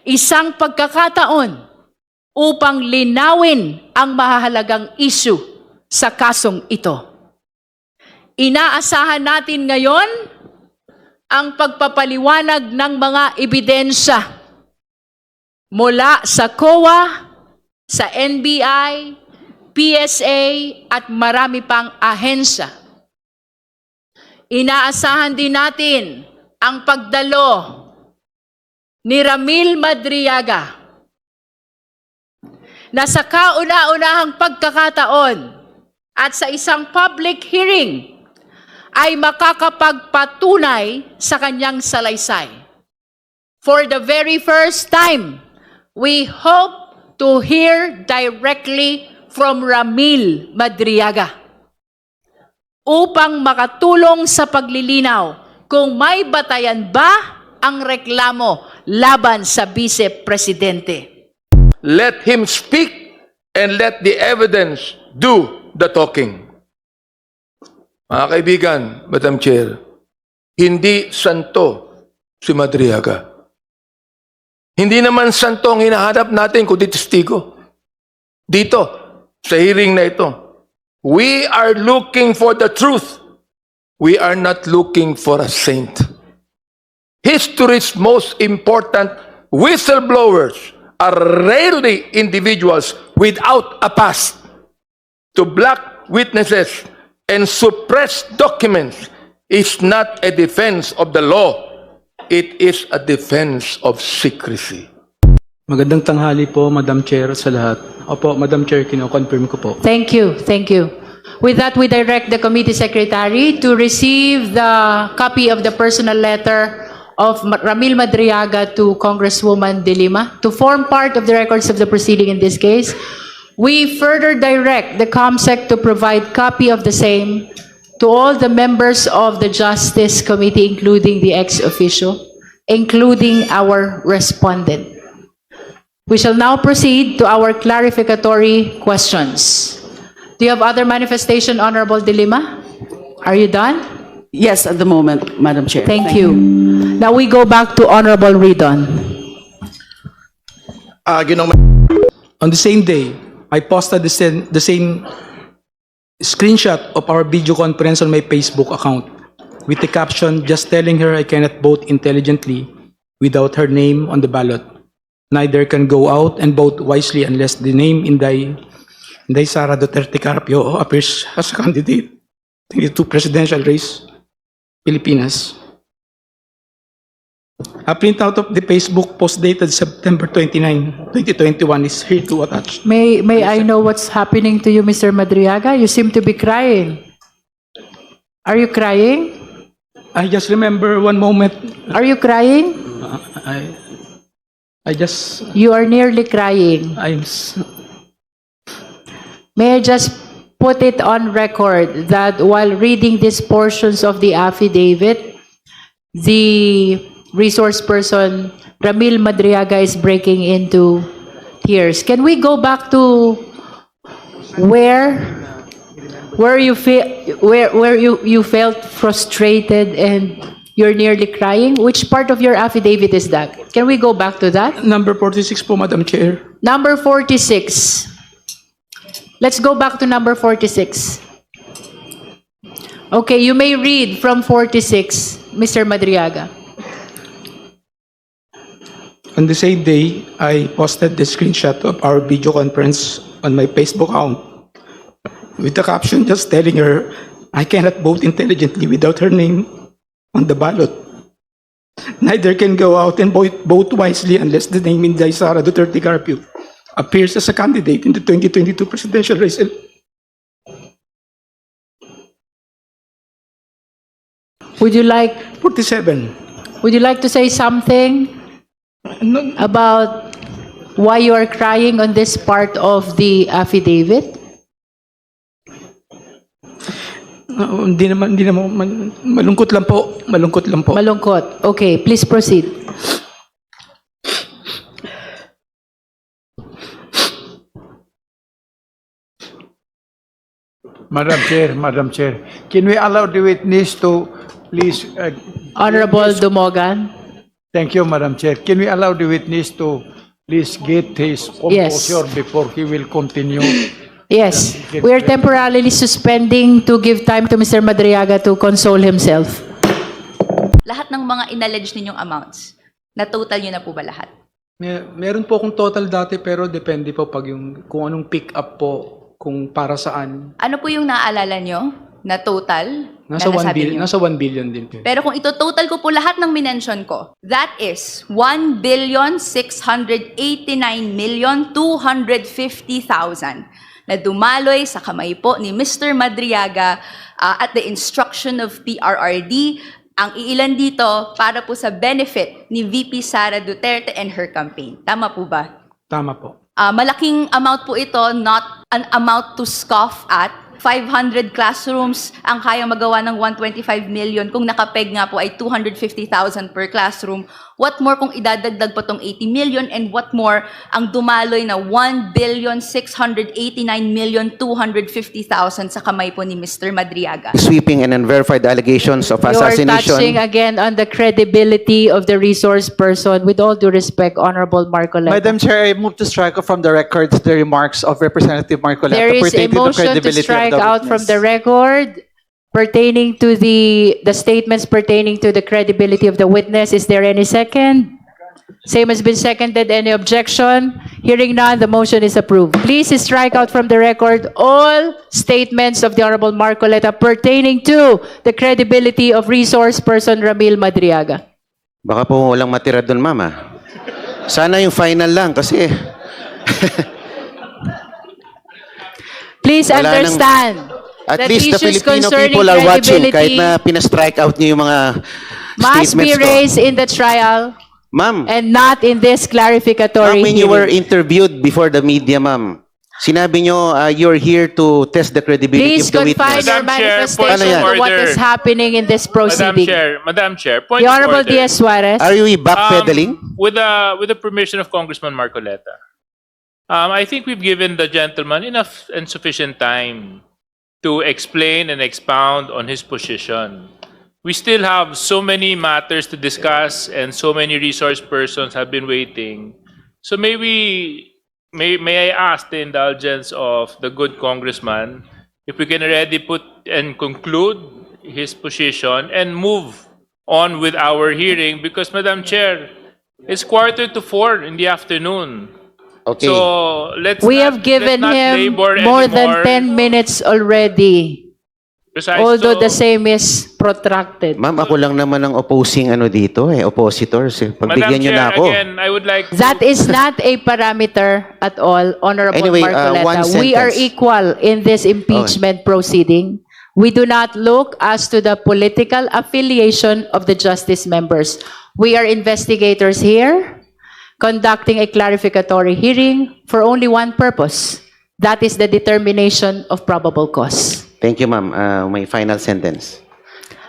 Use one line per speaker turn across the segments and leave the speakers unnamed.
isang pagkakataon upang linawin ang mahahalagang issue sa kasong ito. Inaasahan natin ngayon ang pagpapaliwanag ng mga ebidensya mula sa COA, sa NBI, PSA at marami pang ahensya. Inaasahan din natin ang pagdalo ni Ramil Madriaga na sa kauna-unahang pagkakataon at sa isang public hearing ay makakapagpatunay sa kanyang salaysay. For the very first time, we hope to hear directly from Ramil Madriaga upang makatulong sa paglilinaw kung may batayan ba ang reklamo laban sa Vice Presidente.
Let him speak and let the evidence do the talking. Mga kaibigan, Madam Chair, hindi santo si Madriaga. Hindi naman santo ang hinahanap natin kundi testigo. Dito, sa hearing na ito, we are looking for the truth. We are not looking for a saint. History's most important whistleblowers are rarely individuals without a past. To block witnesses and suppress documents is not a defense of the law. It is a defense of secrecy.
Magandang tanghali po, Madam Chair, sa lahat. Opo, Madam Chair, kino-confirm ko po.
Thank you. Thank you. With that, we direct the committee secretary to receive the copy of the personal letter of Ramil Madriaga to Congresswoman De Lima to form part of the records of the proceeding in this case. We further direct the COMSEC to provide copy of the same to all the members of the Justice Committee, including the ex-officio, including our respondent. We shall now proceed to our clarificatory questions. Do you have other manifestation, Honorable De Lima? Are you done?
Yes, at the moment, Madam Chair.
Thank you. Now we go back to Honorable Ridon.
On the same day, I posted the same screenshot of our video conference on my Facebook account with the caption, just telling her I cannot vote intelligently without her name on the ballot. Neither can go out and vote wisely unless the name Inday Sara Duterte Carpio appears as a candidate in the two presidential race, Pilipinas. A printout of the Facebook post dated September 29, 2021 is here to attach.
May I know what's happening to you, Mr. Madriaga? You seem to be crying. Are you crying?
I just remember one moment.
Are you crying?
I just,
You are nearly crying. May I just put it on record that while reading these portions of the affidavit, the resource person, Ramil Madriaga, is breaking into tears. Can we go back to where you felt frustrated and you're nearly crying? Which part of your affidavit is that? Can we go back to that?
Number 46 po, Madam Chair.
Number 46. Let's go back to number 46. Okay, you may read from 46, Mr. Madriaga.
On the same day, I posted the screenshot of our video conference on my Facebook account with the caption just telling her I cannot vote intelligently without her name on the ballot. Neither can go out and vote wisely unless the name Inday Sara Duterte Carpio appears as a candidate in the 2022 presidential race.
Would you like
47.
Would you like to say something about why you are crying on this part of the affidavit?
Hindi naman, malungkot lang po.
Malungkot. Okay, please proceed.
Madam Chair, can we allow the witness to please...
Honorable Dumogan.
Thank you, Madam Chair. Can we allow the witness to please get his composure before he will continue?
Yes, we are temporarily suspending to give time to Mr. Madriaga to console himself.
Lahat ng mga inallege ninyong amounts, na total nyo na po ba lahat?
Meron po akong total dati pero depende po pag yung kung anong pick up po kung para saan.
Ano po yung naaalala nyo na total
Nasa
na
1
nasabi
billion,
nyo?
nasa 1 billion din po.
Pero kung ito-total ko po lahat ng minention ko, that is 1,689,250,000 na dumaloy sa kamay po ni Mr. Madriaga at the instruction of PRRD. Ang iilan dito para po sa benefit ni VP Sara Duterte and her campaign. Tama po ba?
Tama po.
Malaking amount po ito, not an amount to scoff at. 500 classrooms ang kayang magawa ng 125 million. Kung nakapeg nga po ay 250,000 per classroom. What more kung idadagdag po tong 80 million and what more ang dumaloy na 1,689,250,000 sa kamay po ni Mr. Madriaga.
Sweeping and unverified allegations of
You are touching
assassination.
again on the credibility of the resource person. With all due respect, Honorable Marcoleta.
Madam Chair, I move to strike off from the records the remarks of Representative Marcoleta
There is a
pertaining to the
motion to
credibility
strike
of the
out from
witness.
the record pertaining to the statements pertaining to the credibility of the witness. Is there any second? Same has been seconded. Any objection? Hearing none, the motion is approved. Please strike out from the record all statements of the Honorable Marcoleta pertaining to the credibility of resource person Ramil Madriaga.
Baka po walang matira doon, mama. Sana yung final lang kasi
Please
Wala nang-
understand
at
that
least the
issues
Filipino
concerning
people are watching kahit
credibility
na pinastrike out niyo yung mga
must be
statements ko.
raised in the trial
Ma'am,
and not in this clarificatory
when you were
hearing.
interviewed before the media, ma'am, sinabi nyo you're here to test the credibility
Please
of the
confine
witness.
your
Madam Chair,
manifestation
point of
to what
order.
is happening in this proceeding.
Madam Chair, point
The
of
Honorable
order.
Diaz Suarez.
Are you backpedaling?
With the permission of Congressman Marcoleta, I think we've given the gentleman enough and sufficient time to explain and expound on his position. We still have so many matters to discuss and so many resource persons have been waiting. So may I ask the indulgence of the good congressman if we can already put and conclude his position and move on with our hearing because, Madam Chair, it's 3:45 in the afternoon.
Okay.
So let's
We
not-
have given
let's not
him
labor
more than
anymore.
10 minutes already,
Besides,
although
so-
the same is protracted.
Ma'am, ako lang naman ang opposing dito oppositors.
Madam
Pagbigyan nyo
Chair,
na ako.
again, I would like to-
That is not a parameter at all, Honorable
Anyway,
Marcoleta.
one
We are
sentence.
equal in this impeachment proceeding. We do not look as to the political affiliation of the justice members. We are investigators here, conducting a clarificatory hearing for only one purpose. That is the determination of probable cause.
Thank you, ma'am. My final sentence.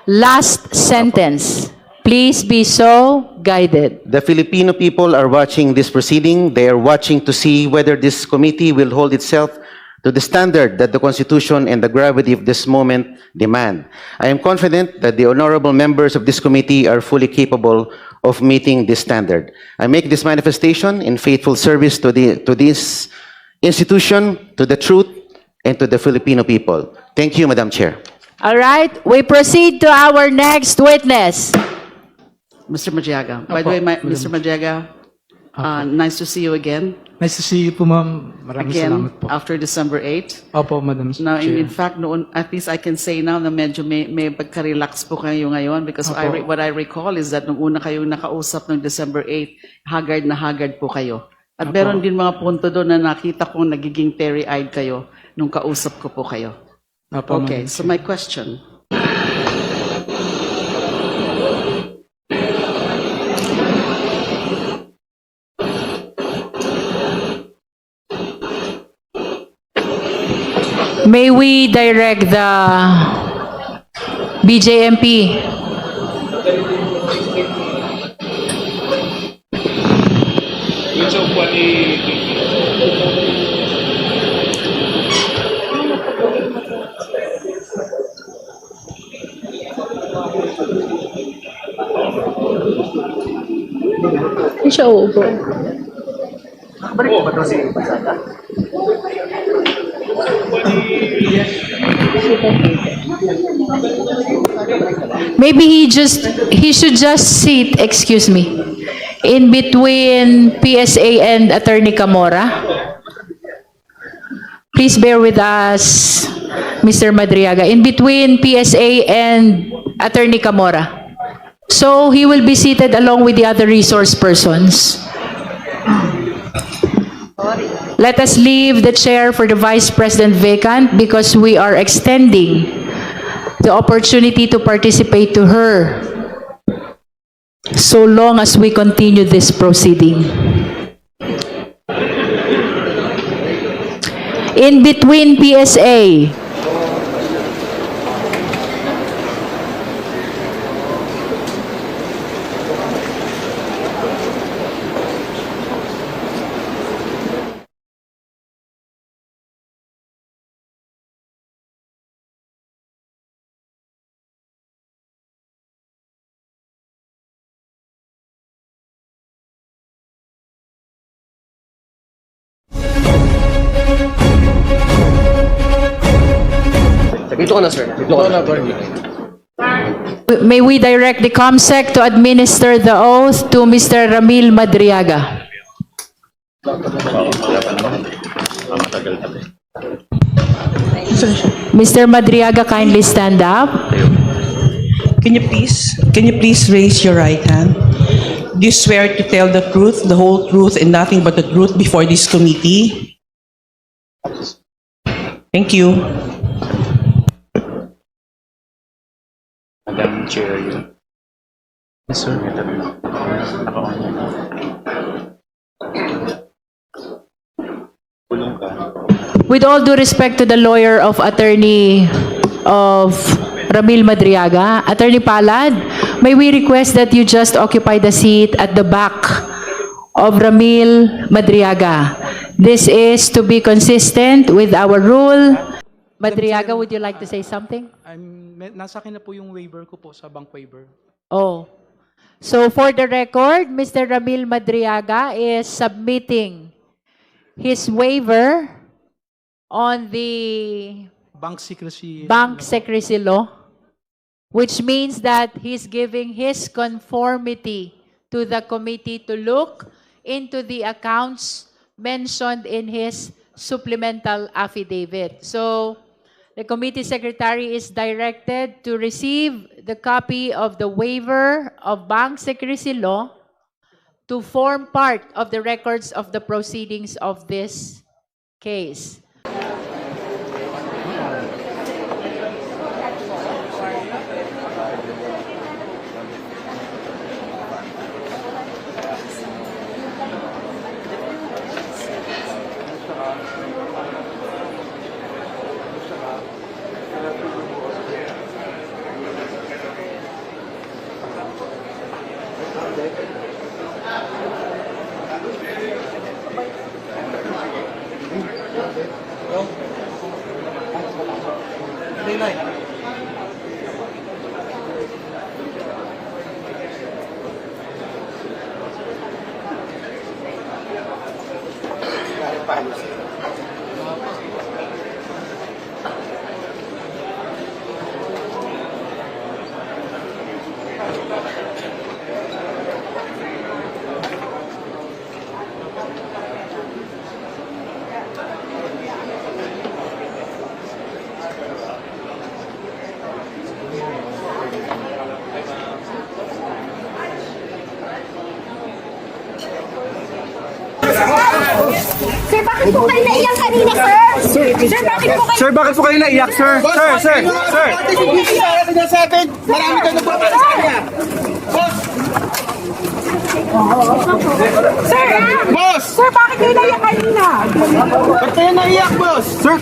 Last sentence. Please be so guided.
The Filipino people are watching this proceeding. They are watching to see whether this committee will hold itself to the standard that the Constitution and the gravity of this moment demand. I am confident that the honorable members of this committee are fully capable of meeting this standard. I make this manifestation in faithful service to this institution, to the truth, and to the Filipino people. Thank you, Madam Chair.
All right, we proceed to our next witness.
Mr. Madriaga. By the way, Mr. Madriaga, nice to see you again.
Nice to see you po, ma'am. Maraming salamat
Again,
po.
after December 8.
Opo, Madam
Now,
Chair.
in fact, noon, at least I can say now na medyo may pagka-relax po kayo ngayon because what I recall is that nung una kayong nakausap ng December 8, haggard na haggard po kayo. At meron din mga punto doon na nakita kong nagiging teary-eyed kayo nung kausap ko po kayo.
Opo,
Okay,
Madam
so my question.
May we direct the BJMP? siya uupo. Maybe he should just sit, excuse me, in between PSA and Attorney Camora. Please bear with us, Mr. Madriaga, in between PSA and Attorney Camora. So he will be seated along with the other resource persons. Let us leave the chair for the Vice President vacant because we are extending the opportunity to participate to her so long as we continue this proceeding. In between PSA. May we direct the COMSEC to administer the oath to Mr. Ramil Madriaga. Mr. Madriaga, kindly stand up.
Can you please raise your right hand? Do you swear to tell the truth, the whole truth, and nothing but the truth before this committee? Thank you.
Madam Chair, yun. Yes, sir. Kulong ka.
With all due respect to the lawyer of Attorney of Ramil Madriaga, Attorney Palad, may we request that you just occupy the seat at the back of Ramil Madriaga. This is to be consistent with our rule. Madriaga, would you like to say something?
Nasa akin na po yung waiver ko po sa bank waiver.
Oh. So for the record, Mr. Ramil Madriaga is submitting his waiver on the
Bank secrecy.
bank secrecy law, which means that he's giving his conformity to the committee to look into the accounts mentioned in his supplemental affidavit. So the committee secretary is directed to receive the copy of the waiver of bank secrecy law to form part of the records of the proceedings of this case.
Sir, bakit po kayo naiyak kanina, sir? Sir, bakit po kayo naiyak, sir? Sir! Marami kayo nagpapala sa kanya. Boss! Sir! Boss! Sir, bakit kayo naiyak kanina? Bakit kayo naiyak, boss? Sir!